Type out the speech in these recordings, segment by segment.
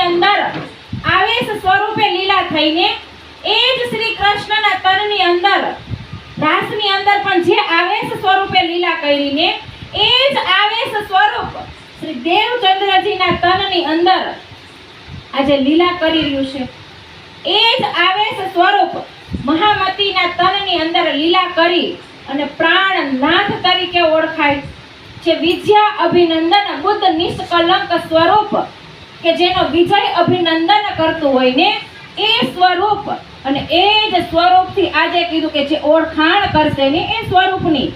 અંદર આવેશ સ્વરૂપે લીલા થઈને એ જ શ્રી કૃષ્ણના તનની અંદર રાસની અંદર પણ જે આવેશ સ્વરૂપે લીલા કરીને એ જ આવેશ સ્વરૂપ શ્રી દેવચંદ્રજીના તનની અંદર આજે લીલા કરી રહ્યું છે. એ જ આવેશ સ્વરૂપ મહામતીના તનની અંદર લીલા કરી અને પ્રાણનાથ તરીકે ઓળખાય છે. વિદ્યા અભિનંદન બુદ્ધ નિષ્કલંક સ્વરૂપ કે જેનો વિજય અભિનંદન કરતું હોય ને એ સ્વરૂપ અને એ જ સ્વરૂપથી આજે કીધું કે જે ઓળખાણ કરશે ને એ સ્વરૂપની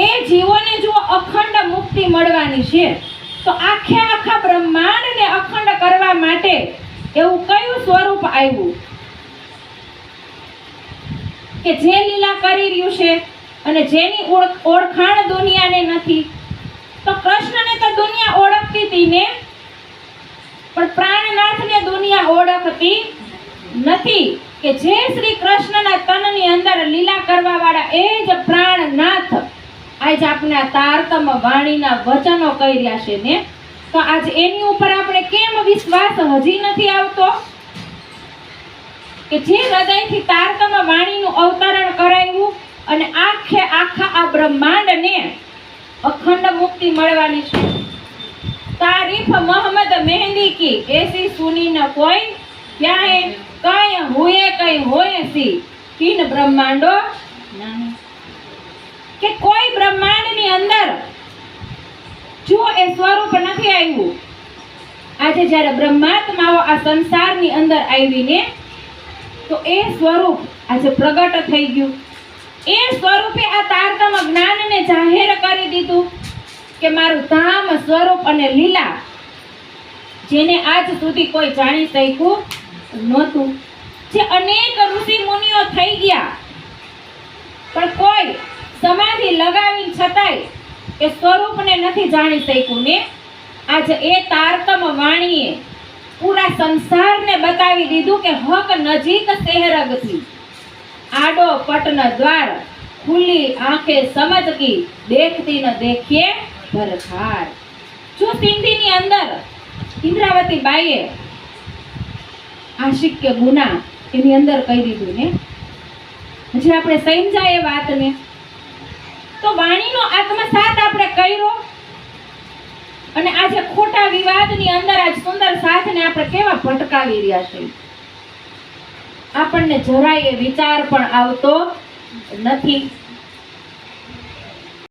એ જીવોને જો અખંડ મુક્તિ મળવાની છે તો આખા બ્રહ્માંડને અખંડ કરવા માટે એવું કયું સ્વરૂપ આવ્યું કે જે લીલા કરી રહ્યું છે અને જેની ઓળખાણ દુનિયાને નથી. તો કૃષ્ણને તો દુનિયા ઓળખતી હતી ને, પણ પ્રાણનાથને દુનિયા ઓળખતી નથી કે જે શ્રી કૃષ્ણના તનની અંદર લીલા કરવા વાળા એ જ પ્રાણનાથ આજ આપણા તારતમ વાણીના વચનો કહી રહ્યા છે ને. તો આજ એની ઉપર આપણે કેમ વિશ્વાસ હજી નથી આવતો કે જે હૃદયથી તારતમ વાણીનું અવતરણ કરાયું અને આખા આ બ્રહ્માંડને અખંડ મુક્તિ મળવાની છે. તારીફ મોહમ્મદ મહેંદી કી એસી સુની ન કોઈ ક્યાં હે કઈ હુએ કઈ હોય સી કિન બ્રહ્માંડો નહીં કે કોઈ બ્રહ્માંડની અંદર જો એ સ્વરૂપ નથી આવ્યું. આજે જ્યારે બ્રહ્માત્માઓ આ સંસારની અંદર આવીને તો એ સ્વરૂપ આજે પ્રગટ થઈ ગયું. એ સ્વરૂપે આ તારતમ જ્ઞાનને જાહેર કરી દીધું કે મારું ધામ સ્વરૂપ અને લીલા જેને આજ સુધી કોઈ જાણી શક્યું નહોતું. જે અનેક ઋષિ મુનિઓ થઈ ગયા પણ કોઈ સમાધિ લગાવી છતાંય એ સ્વરૂપને નથી જાણી શક્યું ને આજે એ તારતમ વાણીએ પૂરા સંસારને બતાવી દીધું કે હક નજીક શહેરગથી આડો પટન દ્વાર ખુલ્લી આંખે સમજકી દેખતી ન દેખીએ ભરખાર. જો સિંધીની અંદર ઇન્દ્રાવતી બાઈએ આશિક કે ગુના એની અંદર કહી દીધું ને, હજી આપણે સમજાય એ વાતને તો વાણીનો આત્મસાત આપણે કર્યો અને આજે ખોટા વિવાદની અંદર આજ સુંદર સાથને આપણે કેવા ભટકાવી રહ્યા છે. આપણને જરાય એ વિચાર પણ આવતો નથી.